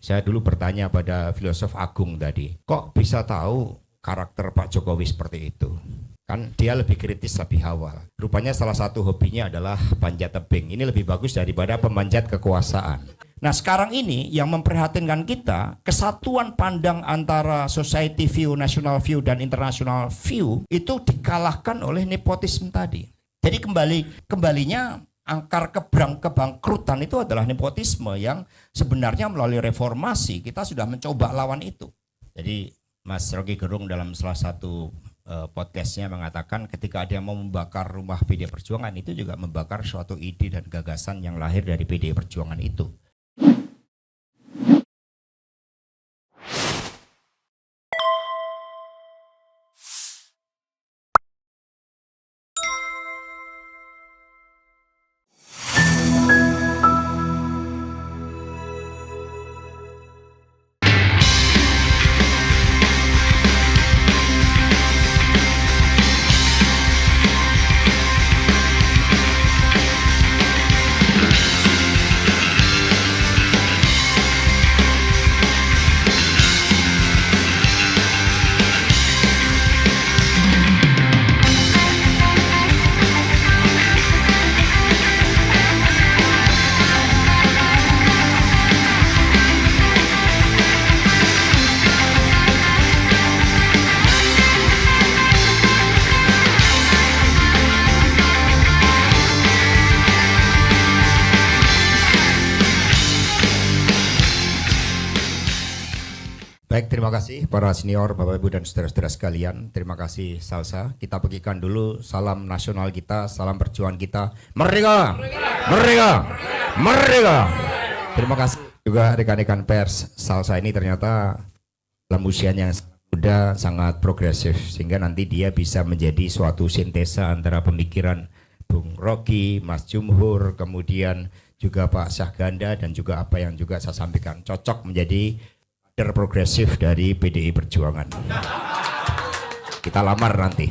Saya dulu bertanya pada filosof agung tadi, kok bisa tahu karakter Pak Jokowi seperti itu? Kan dia lebih kritis lebih awal. Rupanya salah satu hobinya adalah panjat tebing. Ini lebih bagus daripada pemanjat kekuasaan. Nah sekarang ini yang memprihatinkan kita, kesatuan pandang antara society view, national view, dan international view itu dikalahkan oleh nepotisme tadi. Jadi kembalinya angkar kebangkrutan itu adalah nepotisme yang sebenarnya melalui reformasi kita sudah mencoba lawan itu. Jadi Mas Rocky Gerung dalam salah satu podcastnya mengatakan ketika ada yang mau membakar rumah PDI Perjuangan itu juga membakar suatu ide dan gagasan yang lahir dari PDI Perjuangan itu. Baik, terima kasih para senior, Bapak Ibu dan saudara-saudara sekalian. Terima kasih Salsa. Kita bagikan dulu salam nasional kita, salam perjuangan kita. Merdeka! Merdeka! Merdeka! Terima kasih juga rekan-rekan pers. Salsa ini ternyata dalam usianya yang muda sangat progresif sehingga nanti dia bisa menjadi suatu sintesa antara pemikiran Bung Rocky, Mas Jumhur, kemudian juga Pak Syahganda dan juga apa yang juga saya sampaikan cocok menjadi progresif dari PDI Perjuangan. Kita lamar nanti.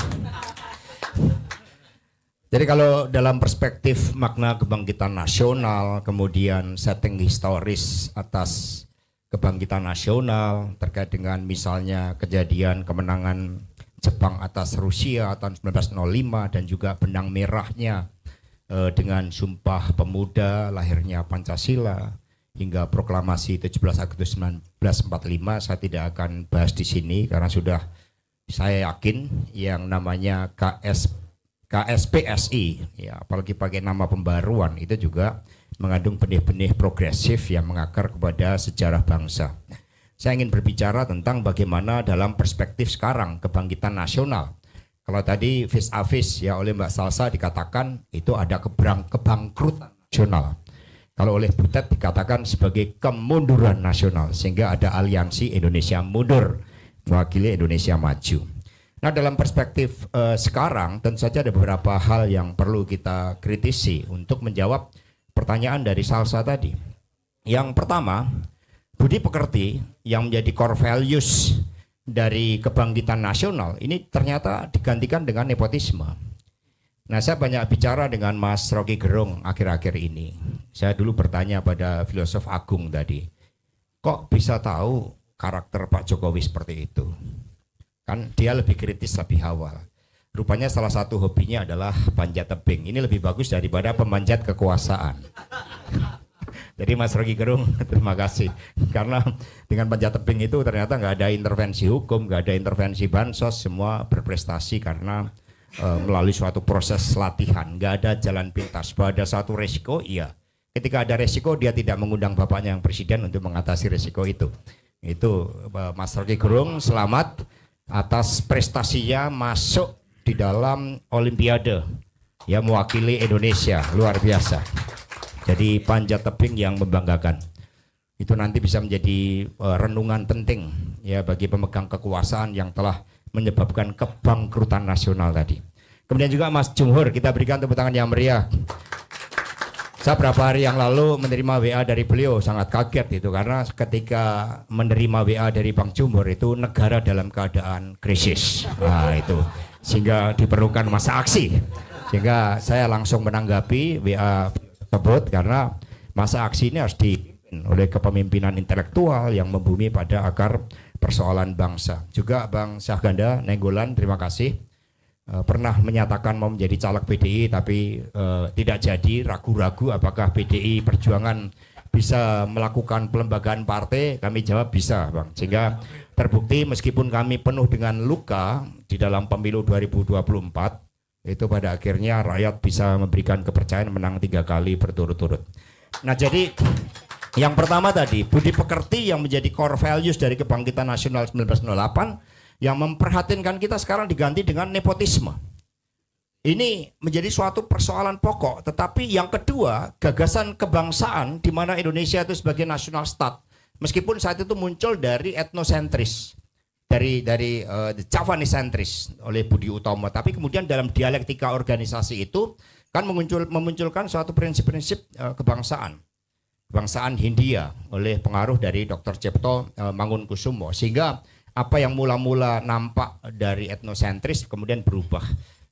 Jadi kalau dalam perspektif makna kebangkitan nasional, kemudian setting historis atas kebangkitan nasional terkait dengan misalnya kejadian kemenangan Jepang atas Rusia tahun 1905 dan juga benang merahnya dengan Sumpah Pemuda, lahirnya Pancasila, hingga proklamasi 17 Agustus 1945, saya tidak akan bahas di sini karena sudah saya yakin yang namanya KSPSI, ya, apalagi pakai nama pembaruan, itu juga mengandung benih-benih progresif yang mengakar kepada sejarah bangsa. Saya ingin berbicara tentang bagaimana dalam perspektif sekarang kebangkitan nasional. Kalau tadi vis a vis ya oleh Mbak Salsa dikatakan itu ada kebangkrutan nasional. Kalau oleh Butet dikatakan sebagai kemunduran nasional, sehingga ada aliansi Indonesia mundur mewakili Indonesia maju. Nah dalam perspektif sekarang tentu saja ada beberapa hal yang perlu kita kritisi untuk menjawab pertanyaan dari Salsa tadi. Yang pertama, budi pekerti yang menjadi core values dari kebangkitan nasional ini ternyata digantikan dengan nepotisme. Nah saya banyak bicara dengan Mas Rocky Gerung akhir-akhir ini. Saya dulu bertanya pada filosof agung tadi, kok bisa tahu karakter Pak Jokowi seperti itu? Kan dia lebih kritis lebih awal. Rupanya salah satu hobinya adalah panjat tebing. Ini lebih bagus daripada pemanjat kekuasaan. Jadi Mas Rocky Gerung terima kasih. Karena dengan panjat tebing itu ternyata nggak ada intervensi hukum, nggak ada intervensi bansos, semua berprestasi karena melalui suatu proses latihan, nggak ada jalan pintas. Bahwa ada satu resiko, iya. Ketika ada resiko, dia tidak mengundang bapaknya yang presiden untuk mengatasi resiko itu. Itu Mas Rocky Gerung selamat atas prestasinya masuk di dalam Olimpiade, ya mewakili Indonesia, luar biasa. Jadi panjat tebing yang membanggakan. Itu nanti bisa menjadi renungan penting ya bagi pemegang kekuasaan yang telah menyebabkan kebangkrutan nasional tadi. Kemudian juga Mas Jumhur, kita berikan tepuk tangan yang meriah. Saya beberapa hari yang lalu menerima WA dari beliau, sangat kaget itu karena ketika menerima WA dari Bang Jumhur itu negara dalam keadaan krisis. Nah itu sehingga diperlukan masa aksi. Sehingga saya langsung menanggapi WA tersebut karena masa aksi ini harus oleh kepemimpinan intelektual yang membumi pada akar persoalan bangsa. Juga Bang Syahganda Nenggolan, terima kasih. Pernah menyatakan mau menjadi caleg PDI tapi tidak jadi, ragu-ragu apakah PDI Perjuangan bisa melakukan pelembagaan partai. Kami jawab bisa, Bang. Sehingga terbukti meskipun kami penuh dengan luka di dalam pemilu 2024, itu pada akhirnya rakyat bisa memberikan kepercayaan menang 3 kali berturut-turut. Nah, jadi yang pertama tadi, budi pekerti yang menjadi core values dari Kebangkitan Nasional 1908 yang memperhatinkan kita sekarang diganti dengan nepotisme. Ini menjadi suatu persoalan pokok. Tetapi yang kedua, gagasan kebangsaan di mana Indonesia itu sebagai national state, meskipun saat itu muncul dari etnosentris, dari Javanese sentris oleh Budi Utomo, tapi kemudian dalam dialektika organisasi itu kan memunculkan suatu prinsip-prinsip kebangsaan Hindia oleh pengaruh dari Dr. Cipto Mangunkusumo, sehingga apa yang mula-mula nampak dari etnosentris kemudian berubah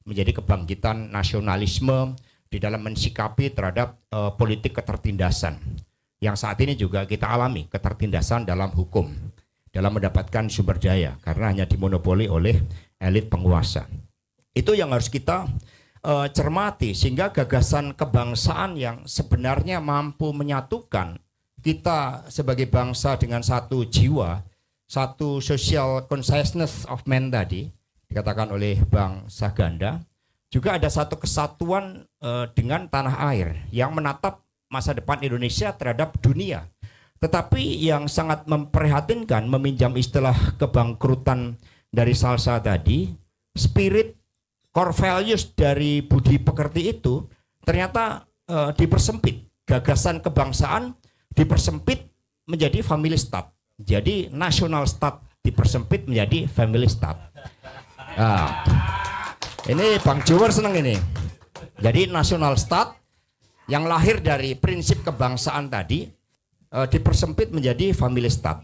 menjadi kebangkitan nasionalisme di dalam mensikapi terhadap politik ketertindasan yang saat ini juga kita alami, ketertindasan dalam hukum, dalam mendapatkan sumber daya karena hanya dimonopoli oleh elit penguasa. Itu yang harus kita cermati, sehingga gagasan kebangsaan yang sebenarnya mampu menyatukan kita sebagai bangsa dengan satu jiwa, satu social consciousness of man tadi dikatakan oleh Bang Syahganda, juga ada satu kesatuan dengan tanah air yang menatap masa depan Indonesia terhadap dunia. Tetapi yang sangat memprihatinkan, meminjam istilah kebangkrutan dari Salsa tadi, spirit core values dari budi pekerti itu ternyata dipersempit. Gagasan kebangsaan dipersempit menjadi family state. Jadi national state dipersempit menjadi family state. Nah, ini Bang Jower seneng ini. Jadi national state yang lahir dari prinsip kebangsaan tadi dipersempit menjadi family state.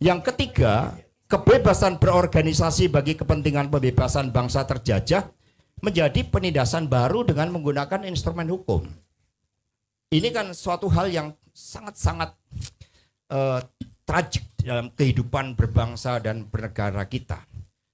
Yang ketiga, kebebasan berorganisasi bagi kepentingan pembebasan bangsa terjajah menjadi penindasan baru dengan menggunakan instrumen hukum. Ini kan suatu hal yang sangat-sangat tragik dalam kehidupan berbangsa dan bernegara kita.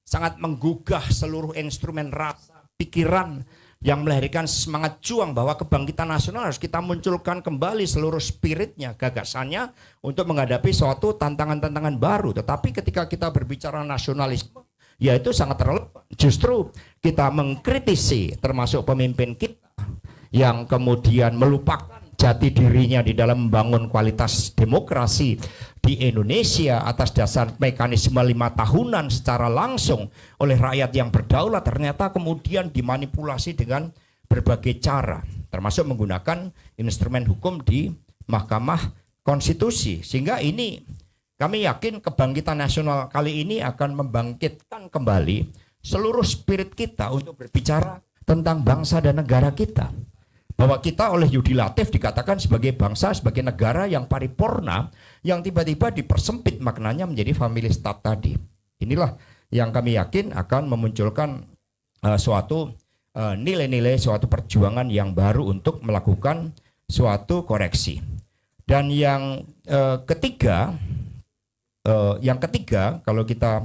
Sangat menggugah seluruh instrumen rasa, pikiran yang melahirkan semangat juang bahwa kebangkitan nasional harus kita munculkan kembali seluruh spiritnya, gagasannya untuk menghadapi suatu tantangan-tantangan baru. Tetapi ketika kita berbicara nasionalisme, ya itu sangat relevan. Justru kita mengkritisi termasuk pemimpin kita yang kemudian melupakan jati dirinya di dalam membangun kualitas demokrasi di Indonesia atas dasar mekanisme 5 tahunan secara langsung oleh rakyat yang berdaulat, ternyata kemudian dimanipulasi dengan berbagai cara, termasuk menggunakan instrumen hukum di Mahkamah Konstitusi. Sehingga ini kami yakin kebangkitan nasional kali ini akan membangkitkan kembali seluruh spirit kita untuk berbicara tentang bangsa dan negara kita. Bahwa kita oleh yudilatif dikatakan sebagai bangsa, sebagai negara yang paripurna, yang tiba-tiba dipersempit maknanya menjadi family state tadi. Inilah yang kami yakin akan memunculkan suatu nilai-nilai, suatu perjuangan yang baru untuk melakukan suatu koreksi. Dan yang ketiga, kalau kita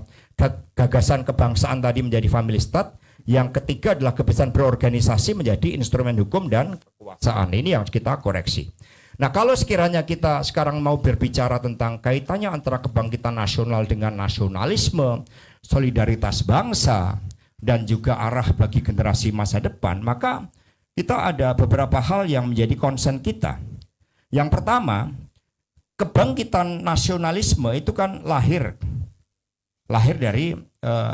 gagasan kebangsaan tadi menjadi family state, yang ketiga adalah kebebasan berorganisasi menjadi instrumen hukum dan kekuasaan. Ini yang kita koreksi. Nah, kalau sekiranya kita sekarang mau berbicara tentang kaitannya antara kebangkitan nasional dengan nasionalisme, solidaritas bangsa, dan juga arah bagi generasi masa depan, maka kita ada beberapa hal yang menjadi concern kita. Yang pertama, kebangkitan nasionalisme itu kan lahir dari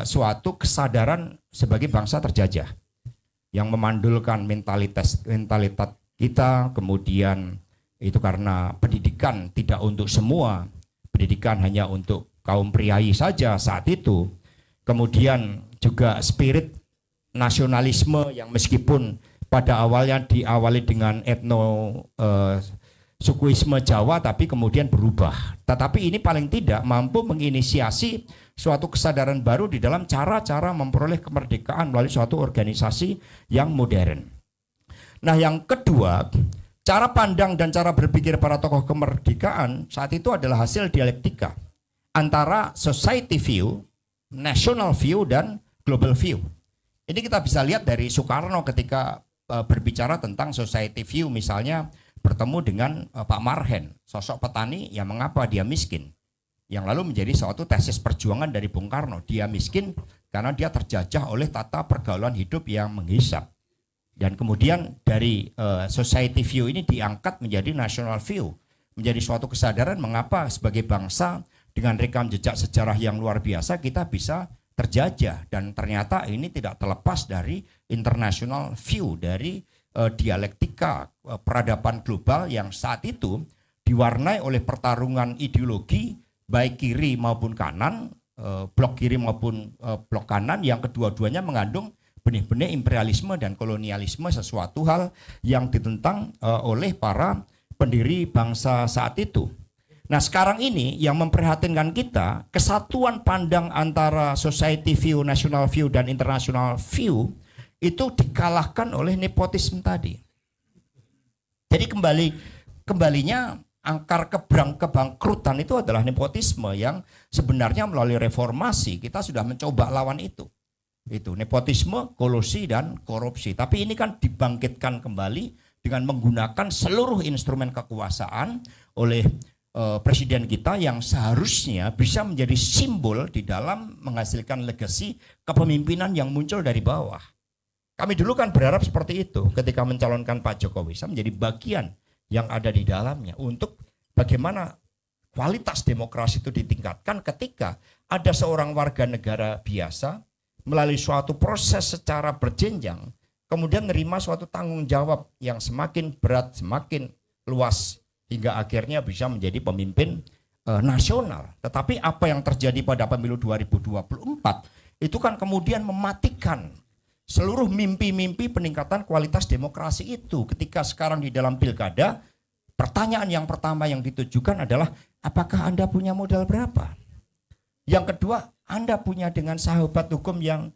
suatu kesadaran sebagai bangsa terjajah yang memandulkan mentalitas kita, kemudian itu karena pendidikan tidak untuk semua, pendidikan hanya untuk kaum priai saja saat itu, kemudian juga spirit nasionalisme yang meskipun pada awalnya diawali dengan sukuisme Jawa tapi kemudian berubah. Tetapi ini paling tidak mampu menginisiasi suatu kesadaran baru di dalam cara-cara memperoleh kemerdekaan melalui suatu organisasi yang modern. Nah, yang kedua, Cara pandang dan cara berpikir para tokoh kemerdekaan saat itu adalah hasil dialektika antara society view, national view, dan global view. Ini kita bisa lihat dari Soekarno ketika berbicara tentang society view, misalnya bertemu dengan Pak Marhen, sosok petani yang mengapa dia miskin, yang lalu menjadi suatu tesis perjuangan dari Bung Karno. Dia miskin karena dia terjajah oleh tata pergaulan hidup yang menghisap. Dan kemudian dari society view ini diangkat menjadi national view, menjadi suatu kesadaran mengapa sebagai bangsa dengan rekam jejak sejarah yang luar biasa kita bisa terjajah, dan ternyata ini tidak terlepas dari international view, dari dialektika peradaban global yang saat itu diwarnai oleh pertarungan ideologi baik kiri maupun kanan, blok kiri maupun blok kanan, yang kedua-duanya mengandung benih-benih imperialisme dan kolonialisme, sesuatu hal yang ditentang oleh para pendiri bangsa saat itu. Nah, sekarang ini yang memprihatinkan kita, kesatuan pandang antara society view, national view, dan international view itu dikalahkan oleh nepotisme tadi. Jadi kembalinya angkar kebangkrutan itu adalah nepotisme, yang sebenarnya melalui reformasi kita sudah mencoba lawan itu. Itu nepotisme, kolusi, dan korupsi. Tapi ini kan dibangkitkan kembali dengan menggunakan seluruh instrumen kekuasaan oleh presiden kita, yang seharusnya bisa menjadi simbol di dalam menghasilkan legasi kepemimpinan yang muncul dari bawah. Kami dulu kan berharap seperti itu ketika mencalonkan Pak Jokowi, saya menjadi bagian yang ada di dalamnya untuk bagaimana kualitas demokrasi itu ditingkatkan ketika ada seorang warga negara biasa melalui suatu proses secara berjenjang, kemudian menerima suatu tanggung jawab yang semakin berat, semakin luas, hingga akhirnya bisa menjadi pemimpin nasional. Tetapi apa yang terjadi pada pemilu 2024 itu kan kemudian mematikan seluruh mimpi-mimpi peningkatan kualitas demokrasi itu. Ketika sekarang di dalam pilkada, pertanyaan yang pertama yang ditujukan adalah apakah Anda punya modal berapa? Yang kedua, Anda punya dengan sahabat hukum yang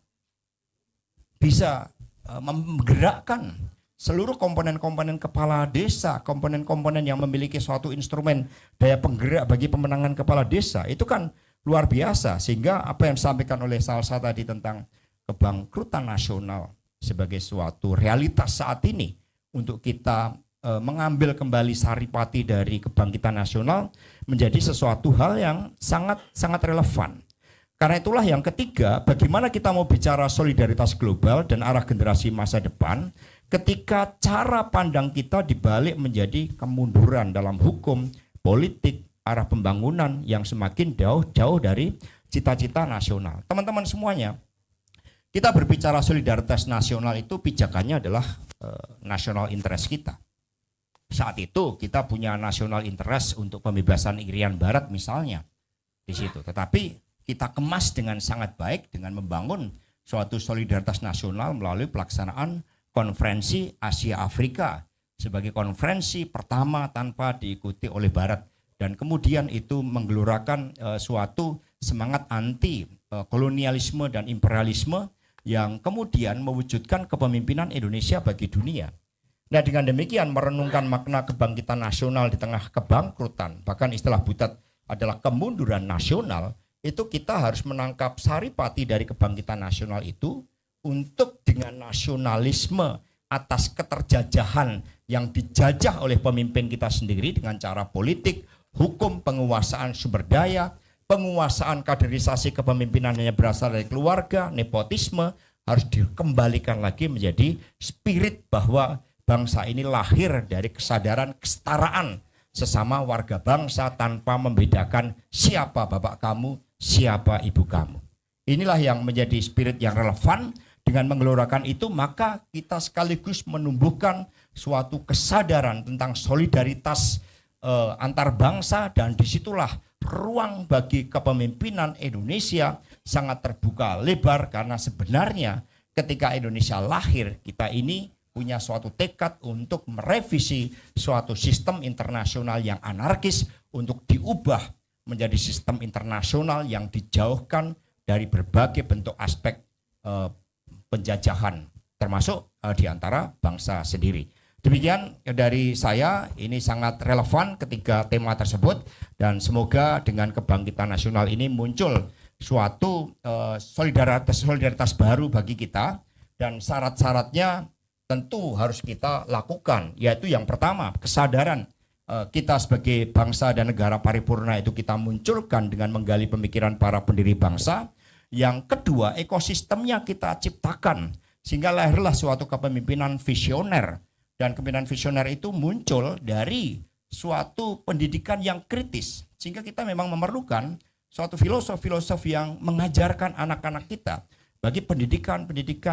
bisa menggerakkan seluruh komponen-komponen kepala desa, komponen-komponen yang memiliki suatu instrumen daya penggerak bagi pemenangan kepala desa. Itu kan luar biasa, sehingga apa yang disampaikan oleh Salsa tadi tentang kebangkrutan nasional sebagai suatu realitas saat ini untuk kita mengambil kembali saripati dari kebangkitan nasional menjadi sesuatu hal yang sangat relevan. Karena itulah yang ketiga, bagaimana kita mau bicara solidaritas global dan arah generasi masa depan ketika cara pandang kita dibalik menjadi kemunduran dalam hukum, politik, arah pembangunan yang semakin jauh dari cita-cita nasional. Teman-teman semuanya, kita berbicara solidaritas nasional itu pijakannya adalah national interest kita. Saat itu kita punya national interest untuk pembebasan Irian Barat misalnya di situ. Tetapi kita kemas dengan sangat baik dengan membangun suatu solidaritas nasional melalui pelaksanaan konferensi Asia Afrika sebagai konferensi pertama tanpa diikuti oleh Barat, dan kemudian itu menggelorakan suatu semangat anti kolonialisme dan imperialisme yang kemudian mewujudkan kepemimpinan Indonesia bagi dunia. Nah, dengan demikian merenungkan makna kebangkitan nasional di tengah kebangkrutan, bahkan istilah Butet adalah kemunduran nasional, itu kita harus menangkap saripati dari kebangkitan nasional itu untuk dengan nasionalisme atas keterjajahan yang dijajah oleh pemimpin kita sendiri dengan cara politik, hukum, penguasaan sumber daya, penguasaan kaderisasi kepemimpinan yang berasal dari keluarga, nepotisme, harus dikembalikan lagi menjadi spirit bahwa bangsa ini lahir dari kesadaran kesetaraan sesama warga bangsa tanpa membedakan siapa bapak kamu, siapa ibu kamu. Inilah yang menjadi spirit yang relevan. Dengan menggelorakan itu, maka kita sekaligus menumbuhkan suatu kesadaran tentang solidaritas antar bangsa, dan disitulah ruang bagi kepemimpinan Indonesia sangat terbuka lebar, karena sebenarnya ketika Indonesia lahir, kita ini punya suatu tekad untuk merevisi suatu sistem internasional yang anarkis untuk diubah menjadi sistem internasional yang dijauhkan dari berbagai bentuk aspek penjajahan, termasuk di antara bangsa sendiri. Demikian dari saya, ini sangat relevan ketiga tema tersebut dan semoga dengan kebangkitan nasional ini muncul suatu solidaritas baru bagi kita dan syarat-syaratnya tentu harus kita lakukan, yaitu yang pertama kesadaran kita sebagai bangsa dan negara paripurna itu kita munculkan dengan menggali pemikiran para pendiri bangsa. Yang kedua, ekosistemnya kita ciptakan sehingga lahirlah suatu kepemimpinan visioner. Dan kepemimpinan visioner itu muncul dari suatu pendidikan yang kritis. Sehingga kita memang memerlukan suatu filosof yang mengajarkan anak-anak kita bagi pendidikan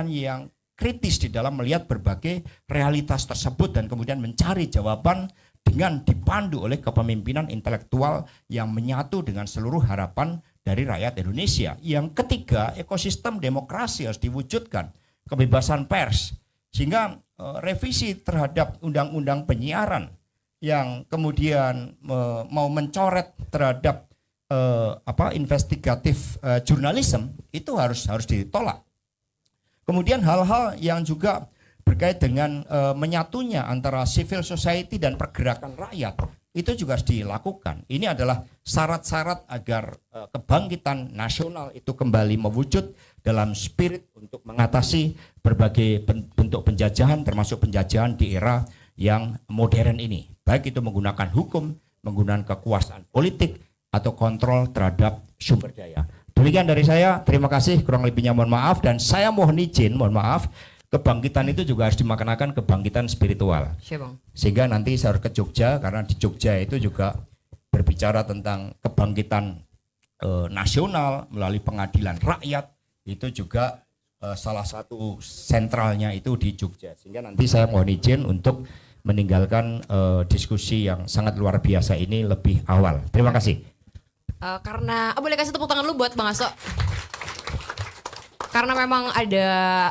yang kritis di dalam melihat berbagai realitas tersebut dan kemudian mencari jawaban dengan dipandu oleh kepemimpinan intelektual yang menyatu dengan seluruh harapan dari rakyat Indonesia. Yang ketiga, ekosistem demokrasi harus diwujudkan, kebebasan pers, sehingga revisi terhadap undang-undang penyiaran yang kemudian mau mencoret terhadap investigatif jurnalisme itu harus ditolak. Kemudian hal-hal yang juga berkait dengan menyatunya antara civil society dan pergerakan rakyat itu juga harus dilakukan. Ini adalah syarat-syarat agar kebangkitan nasional itu kembali mewujud dalam spirit untuk mengatasi berbagai bentuk penjajahan, termasuk penjajahan di era yang modern ini. Baik itu menggunakan hukum, menggunakan kekuasaan politik, atau kontrol terhadap sumber daya. Demikian dari saya, terima kasih, kurang lebihnya mohon maaf, dan saya mohon izin, mohon maaf, kebangkitan itu juga harus dimaknakan kebangkitan spiritual. Sehingga nanti saya harus ke Jogja, karena di Jogja itu juga berbicara tentang kebangkitan nasional melalui pengadilan rakyat, itu juga salah satu sentralnya itu di Jogja. Sehingga nanti saya mohon izin untuk meninggalkan diskusi yang sangat luar biasa ini lebih awal. Terima kasih. Karena boleh kasih tepuk tangan lu buat Bang Hasto. Karena memang ada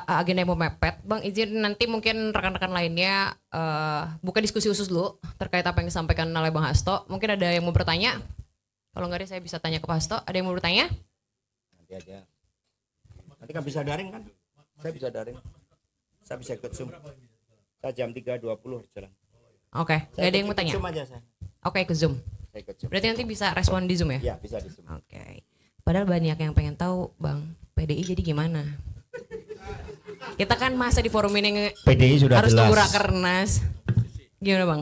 agenda yang mau mepet, Bang izin nanti mungkin rekan-rekan lainnya buka diskusi khusus dulu terkait apa yang disampaikan oleh Bang Hasto. Mungkin ada yang mau bertanya? Kalau nggak ada saya bisa tanya ke Pak Hasto. Ada yang mau bertanya? Nanti aja. Nanti kan bisa daring kan? Saya bisa daring. Saya bisa ikut Zoom. Saya jam 3.20 jalan. Oke, nggak ada yang mau tanya? Zoom aja saya. Oke, ikut Zoom. Saya ikut Zoom. Berarti nanti bisa respon di Zoom ya? Iya, bisa di Zoom. Oke. Padahal banyak yang pengen tahu, Bang, PDI jadi gimana? Kita kan masa di forum ini PDI sudah harus jelas. tunggu rakernas. Gimana Bang?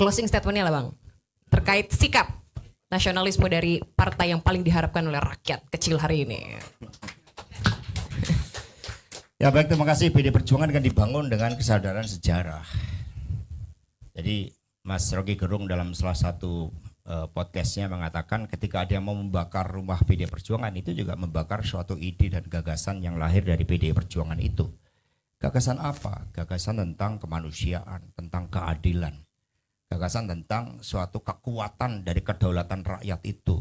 Closing statementnya lah Bang. Terkait sikap nasionalisme dari partai yang paling diharapkan oleh rakyat kecil hari ini. Ya baik, terima kasih. PD Perjuangan kan dibangun dengan kesadaran sejarah. Jadi Mas Rocky Gerung dalam salah satu podcastnya mengatakan ketika ada yang mau membakar rumah PD Perjuangan itu juga membakar suatu ide dan gagasan yang lahir dari PD Perjuangan itu. Gagasan apa? Gagasan tentang kemanusiaan, tentang keadilan. Gagasan tentang suatu kekuatan dari kedaulatan rakyat itu.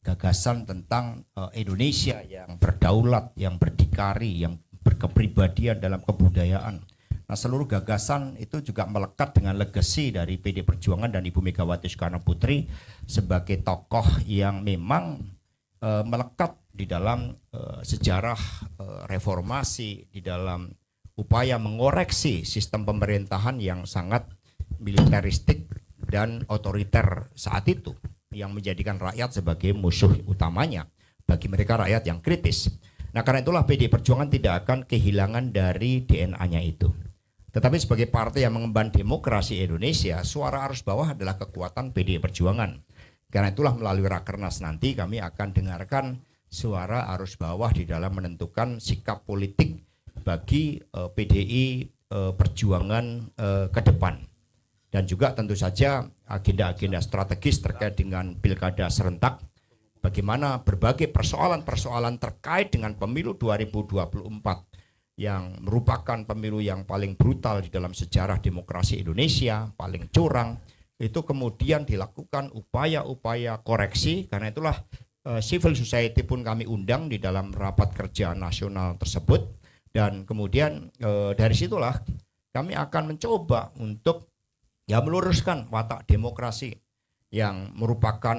Gagasan tentang Indonesia yang berdaulat, yang berdikari, yang berkepribadian dalam kebudayaan. Nah, seluruh gagasan itu juga melekat dengan legasi dari PD Perjuangan dan Ibu Megawati Soekarno Putri sebagai tokoh yang memang melekat di dalam sejarah reformasi, di dalam upaya mengoreksi sistem pemerintahan yang sangat militeristik dan otoriter saat itu, yang menjadikan rakyat sebagai musuh utamanya bagi mereka rakyat yang kritis. Nah, karena itulah PD Perjuangan tidak akan kehilangan dari DNA-nya itu. Tetapi sebagai partai yang mengemban demokrasi Indonesia, suara arus bawah adalah kekuatan PD Perjuangan. Karena itulah melalui Rakernas nanti kami akan dengarkan suara arus bawah di dalam menentukan sikap politik bagi PDI Perjuangan ke depan. Dan juga tentu saja agenda-agenda strategis terkait dengan pilkada serentak, bagaimana berbagai persoalan-persoalan terkait dengan pemilu 2024 yang merupakan pemilu yang paling brutal di dalam sejarah demokrasi Indonesia, paling curang, itu kemudian dilakukan upaya-upaya koreksi. Karena itulah civil society pun kami undang di dalam rapat kerja nasional tersebut, dan kemudian dari situlah kami akan mencoba untuk meluruskan watak demokrasi yang merupakan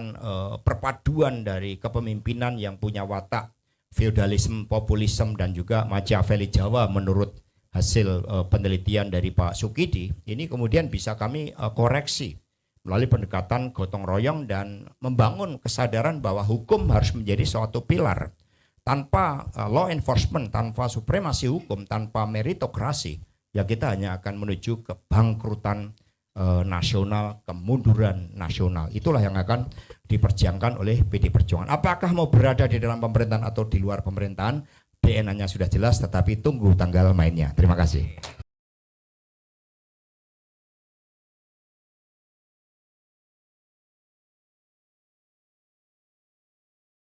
perpaduan dari kepemimpinan yang punya watak feudalisme, populisme, dan juga Machiavelli Jawa menurut hasil penelitian dari Pak Sukidi, ini kemudian bisa kami koreksi melalui pendekatan gotong royong dan membangun kesadaran bahwa hukum harus menjadi suatu pilar. Tanpa law enforcement, tanpa supremasi hukum, tanpa meritokrasi, ya kita hanya akan menuju kebangkrutan nasional, kemunduran nasional. Itulah yang akan diperjuangkan oleh PD Perjuangan. Apakah mau berada di dalam pemerintahan atau di luar pemerintahan, DNA-nya sudah jelas, tetapi tunggu tanggal mainnya. Terima kasih.